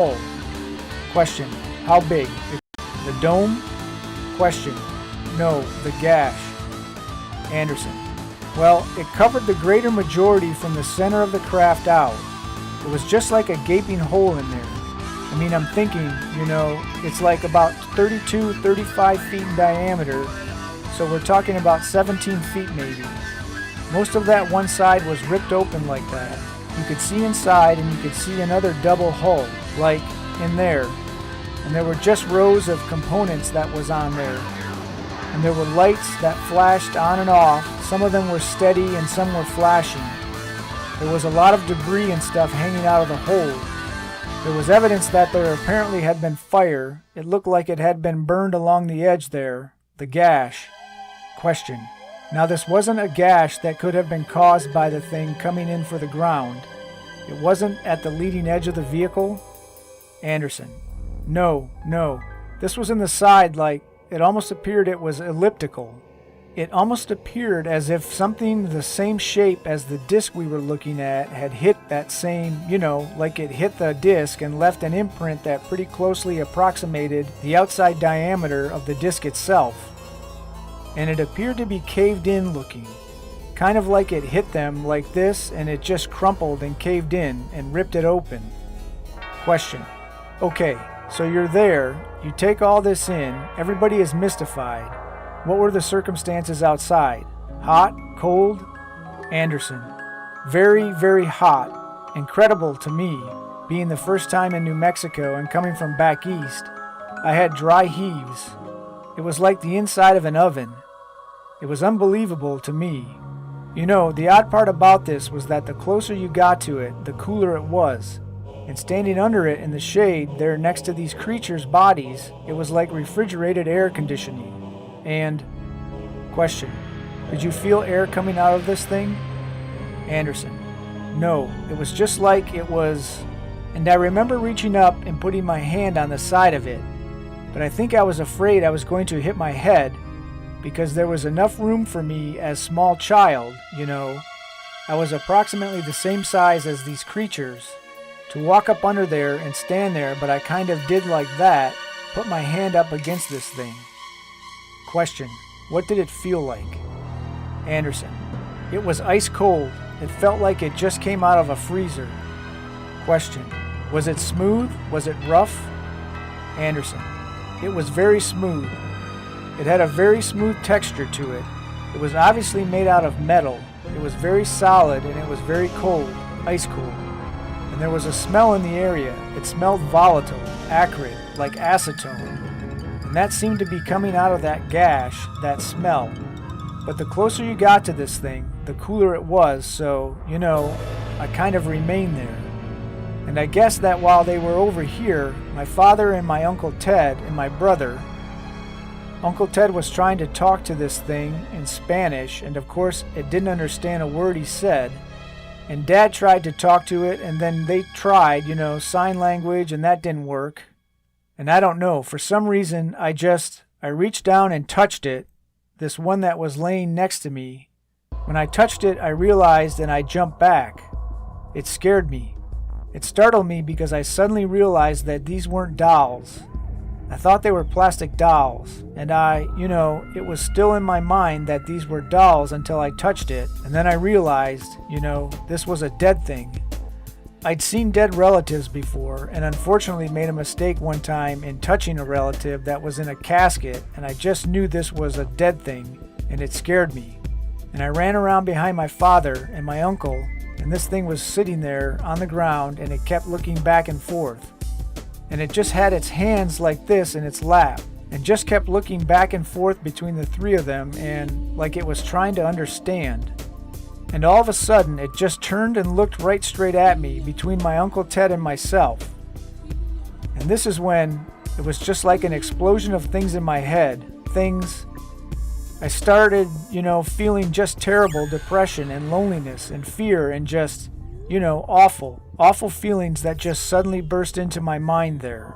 hole? Question. How big? The dome? Question. No, the gash. Anderson. Well, it covered the greater majority from the center of the craft out. It was just like a gaping hole in there. I mean, I'm thinking, it's like about 32, 35 feet in diameter, so we're talking about 17 feet maybe. Most of that one side was ripped open like that. You could see inside, and you could see another double hull, like in there. And there were just rows of components that was on there. And there were lights that flashed on and off. Some of them were steady and some were flashing. There was a lot of debris and stuff hanging out of the hole. There was evidence that there apparently had been fire. It looked like it had been burned along the edge there, the gash. Question. Now this wasn't a gash that could have been caused by the thing coming in for the ground. It wasn't at the leading edge of the vehicle? Anderson. No. This was in the side, like it almost appeared it was elliptical. It almost appeared as if something the same shape as the disc we were looking at had hit that same, like it hit the disc and left an imprint that pretty closely approximated the outside diameter of the disc itself. And it appeared to be caved in looking, kind of like it hit them like this and it just crumpled and caved in and ripped it open. Question. Okay, so you're there, you take all this in, everybody is mystified. What were the circumstances outside? Hot? Cold? Anderson. Very, very hot. Incredible to me, being the first time in New Mexico and coming from back east. I had dry heaves. It was like the inside of an oven. It was unbelievable to me. The odd part about this was that the closer you got to it, the cooler it was. And standing under it in the shade there next to these creatures' bodies, it was like refrigerated air conditioning. And, question, did you feel air coming out of this thing? Anderson. No, it was just like it was, and I remember reaching up and putting my hand on the side of it, but I think I was afraid I was going to hit my head, because there was enough room for me as small child, I was approximately the same size as these creatures, to walk up under there and stand there, but I kind of did like that, put my hand up against this thing. Question. What did it feel like? Anderson. It was ice cold. It felt like it just came out of a freezer. Question. Was it smooth? Was it rough? Anderson. It was very smooth. It had a very smooth texture to it. It was obviously made out of metal. It was very solid and it was very cold, ice cold. And there was a smell in the area. It smelled volatile, acrid, like acetone. And that seemed to be coming out of that gash, that smell. But the closer you got to this thing, the cooler it was, so, I kind of remained there. And I guess that while they were over here, my father and my Uncle Ted and my brother, Uncle Ted was trying to talk to this thing in Spanish, and of course it didn't understand a word he said. And Dad tried to talk to it, and then they tried, sign language, and that didn't work. And I don't know, for some reason, I reached down and touched it, this one that was laying next to me. When I touched it, I realized and I jumped back. It scared me. It startled me because I suddenly realized that these weren't dolls. I thought they were plastic dolls, and it was still in my mind that these were dolls until I touched it, and then I realized, this was a dead thing. I'd seen dead relatives before, and unfortunately made a mistake one time in touching a relative that was in a casket, and I just knew this was a dead thing, and it scared me. And I ran around behind my father and my uncle, and this thing was sitting there on the ground, and it kept looking back and forth. And it just had its hands like this in its lap, and just kept looking back and forth between the three of them, and like it was trying to understand. And all of a sudden, it just turned and looked right straight at me between my Uncle Ted and myself. And this is when it was just like an explosion of things in my head. I started, feeling just terrible depression and loneliness and fear and just, awful feelings that just suddenly burst into my mind there.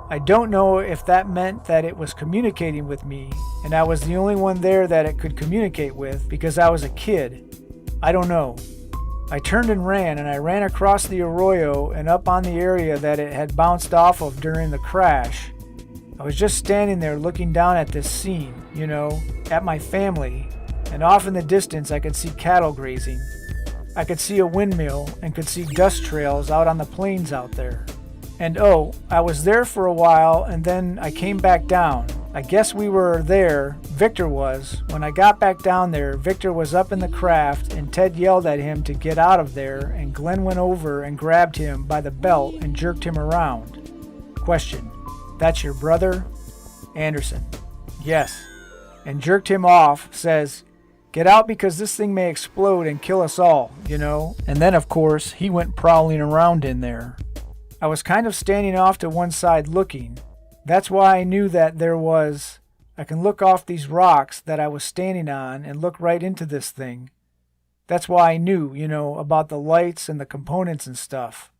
I don't know if that meant that it was communicating with me and I was the only one there that it could communicate with because I was a kid. I don't know. I turned and I ran across the arroyo and up on the area that it had bounced off of during the crash. I was just standing there looking down at this scene, at my family, and off in the distance I could see cattle grazing. I could see a windmill and could see dust trails out on the plains out there. And I was there for a while and then I came back down. I guess we were there, Victor was. When I got back down there, Victor was up in the craft and Ted yelled at him to get out of there and Glenn went over and grabbed him by the belt and jerked him around. Question: That's your brother? Anderson: Yes. And jerked him off, says, "Get out because this thing may explode and kill us all, And then, of course, he went prowling around in there. I was kind of standing off to one side looking. That's why I knew that I can look off these rocks that I was standing on and look right into this thing. That's why I knew, about the lights and the components and stuff.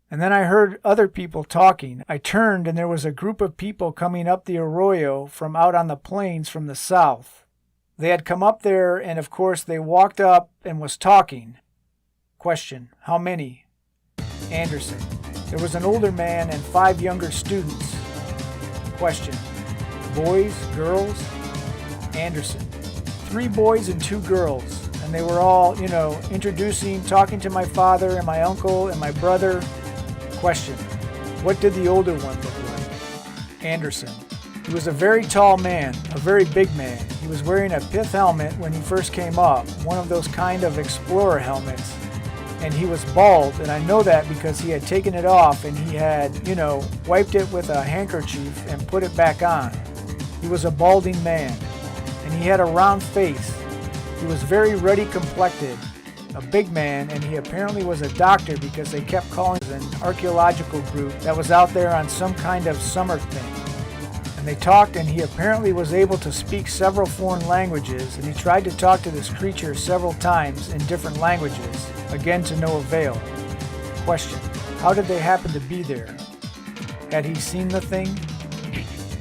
And then I heard other people talking. I turned and there was a group of people coming up the arroyo from out on the plains from the south. They had come up there and of course they walked up and was talking. Question: How many? Anderson: There was an older man and 5 younger students. Question: Boys, girls? Anderson: 3 boys and 2 girls. And they were all, introducing, talking to my father and my uncle and my brother. Question: What did the older one look like? Anderson: He was a very tall man, a very big man. He was wearing a pith helmet when he first came up, one of those kind of explorer helmets. And he was bald, and I know that because he had taken it off and he had, wiped it with a handkerchief and put it back on. He was a balding man, and he had a round face. He was very ruddy complected, a big man, and he apparently was a doctor because they kept calling him an archaeological group that was out there on some kind of summer thing. And they talked, and he apparently was able to speak several foreign languages, and he tried to talk to this creature several times in different languages, again to no avail. Question: How did they happen to be there? Had he seen the thing?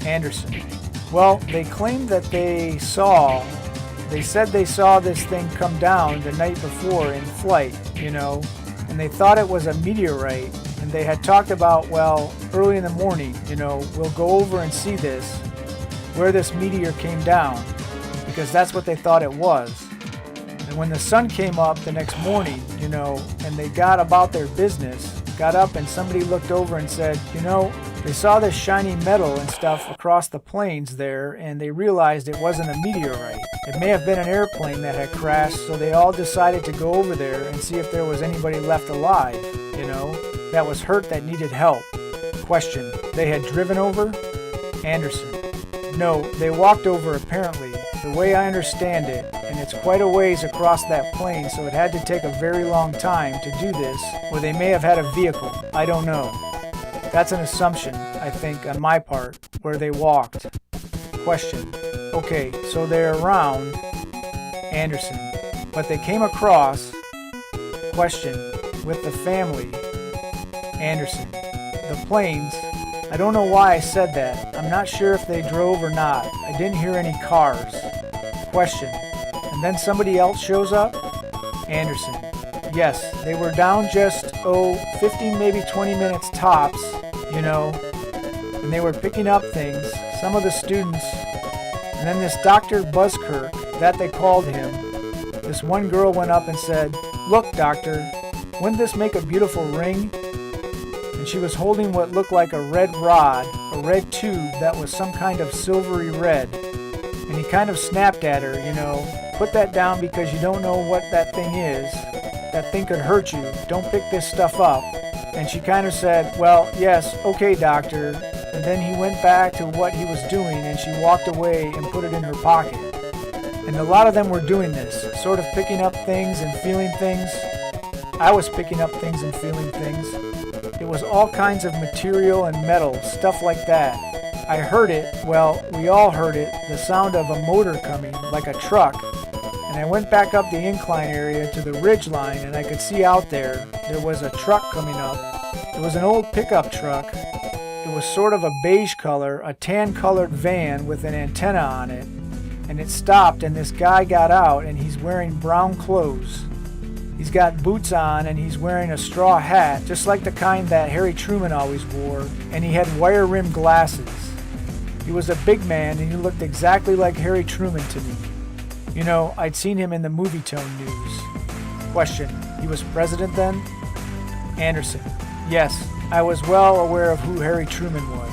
Anderson: Well, they claimed that they said they saw this thing come down the night before in flight, and they thought it was a meteorite, and they had talked about, early in the morning, we'll go over and see where this meteor came down, because that's what they thought it was. And when the sun came up the next morning, and they got about their business, got up and somebody looked over and said, they saw this shiny metal and stuff across the plains there, and they realized it wasn't a meteorite. It may have been an airplane that had crashed, so they all decided to go over there and see if there was anybody left alive, that was hurt that needed help. Question: They had driven over? Anderson: No, they walked over apparently, the way I understand it, and it's quite a ways across that plain, so it had to take a very long time to do this, or they may have had a vehicle. I don't know. That's an assumption, I think, on my part, where they walked. Question: Okay, so they're around. Anderson: But they came across. Question: With the family. Anderson: The plains. I don't know why I said that. I'm not sure if they drove or not. I didn't hear any cars. Question: And then somebody else shows up? Anderson: Yes, they were down just, 15, maybe 20 minutes tops, and they were picking up things, some of the students, and then this Dr. Buzzkirk, that they called him, this one girl went up and said, "Look, doctor, wouldn't this make a beautiful ring?" And she was holding what looked like a red rod, a red tube that was some kind of silvery red. And he kind of snapped at her, "Put that down because you don't know what that thing is. That thing could hurt you. Don't pick this stuff up." And she kind of said, "Well, yes, okay, doctor." And then he went back to what he was doing and she walked away and put it in her pocket. And a lot of them were doing this, sort of picking up things and feeling things. I was picking up things and feeling things. It was all kinds of material and metal, stuff like that. I heard it, we all heard it, the sound of a motor coming, like a truck. And I went back up the incline area to the ridge line and I could see out there was a truck coming up. It was an old pickup truck. It was sort of a beige color, a tan-colored van with an antenna on it. And it stopped and this guy got out and he's wearing brown clothes. He's got boots on and he's wearing a straw hat, just like the kind that Harry Truman always wore, and he had wire-rimmed glasses. He was a big man and he looked exactly like Harry Truman to me. You know, I'd seen him in the Movietone news. Question: he was president then? Anderson: yes, I was well aware of who Harry Truman was.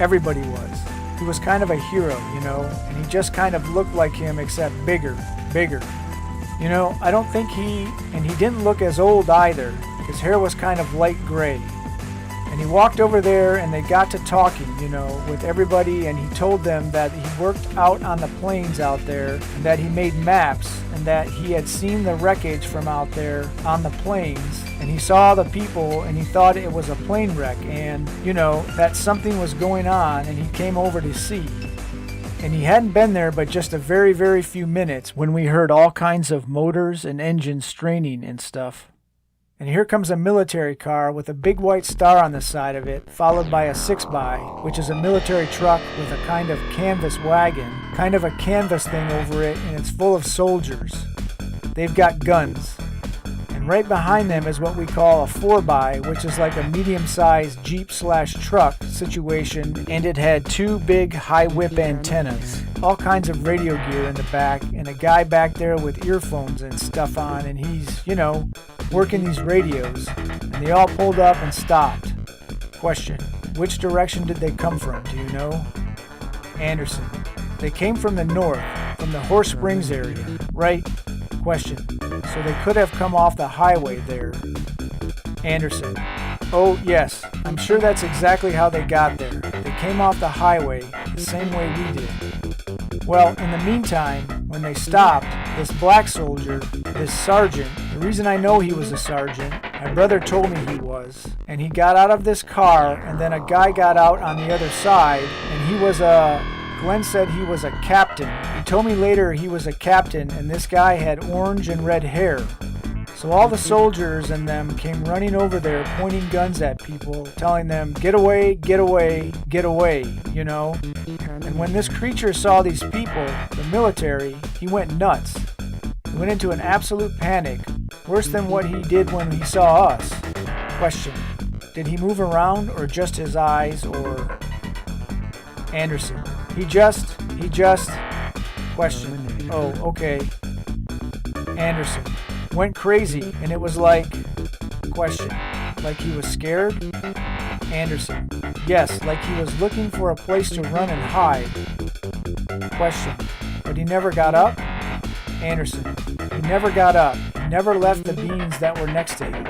Everybody was. He was kind of a hero, you know, and he just kind of looked like him except bigger. You know, I don't think he didn't look as old either. His hair was kind of light gray. And he walked over there and they got to talking, you know, with everybody, and he told them that he worked out on the plains out there and that he made maps and that he had seen the wreckage from out there on the plains, and he saw the people and he thought it was a plane wreck and, you know, that something was going on, and he came over to see. And he hadn't been there but just a very, very few minutes when we heard all kinds of motors and engines straining and stuff. And here comes a military car with a big white star on the side of it, followed by a 6x, which is a military truck with a kind of canvas wagon, kind of a canvas thing over it, and it's full of soldiers. They've got guns. And right behind them is what we call a 4x, which is like a medium-sized Jeep/truck situation, and it had two big high-whip antennas, all kinds of radio gear in the back, and a guy back there with earphones and stuff on, and he's, you know, working these radios, and they all pulled up and stopped. Question: which direction did they come from, do you know? Anderson: they came from the north, from the Horse Springs area, right? Question: so they could have come off the highway there. Anderson: oh yes, I'm sure that's exactly how they got there. They came off the highway the same way we did. Well, in the meantime, when they stopped, this black soldier, this sergeant, the reason I know he was a sergeant, my brother told me he was, and he got out of this car, and then a guy got out on the other side, and he was Glenn said he was a captain. He told me later he was a captain, and this guy had orange and red hair. So all the soldiers and them came running over there, pointing guns at people, telling them, get away, get away, get away, you know. And when this creature saw these people, the military, he went nuts. He went into an absolute panic, worse than what he did when he saw us. Question: did he move around, or just his eyes, or... Anderson: he just... Question: oh, okay. Anderson: went crazy, and it was like... Question: like he was scared? Anderson: yes, like he was looking for a place to run and hide. Question: but he never got up? Anderson: he never got up. He never left the beans that were next to him.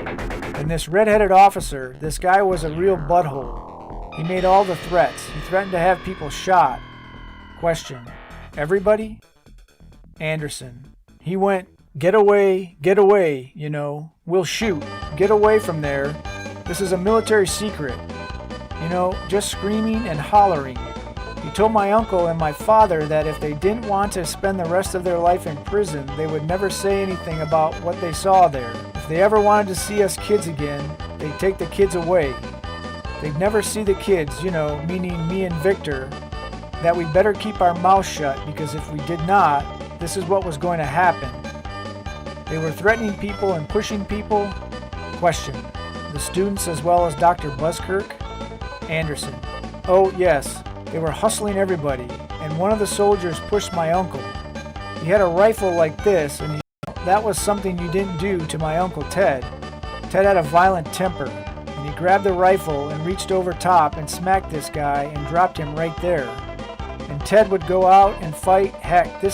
And this red-headed officer, this guy was a real butthole. He made all the threats. He threatened to have people shot. Question: everybody? Anderson: he went, get away, you know, we'll shoot, get away from there. This is a military secret. You know, just screaming and hollering. He told my uncle and my father that if they didn't want to spend the rest of their life in prison, they would never say anything about what they saw there. If they ever wanted to see us kids again, they'd take the kids away. They'd never see the kids, you know, meaning me and Victor, that we better keep our mouths shut, because if we did not, this is what was going to happen. They were threatening people and pushing people. Question: the students as well as Dr. Buskirk? Anderson: oh yes, they were hustling everybody, and one of the soldiers pushed my uncle. He had a rifle like this, and that was something you didn't do to my Uncle Ted. Ted had a violent temper, and he grabbed the rifle and reached over top and smacked this guy and dropped him right there. And Ted would go out and fight. Heck, this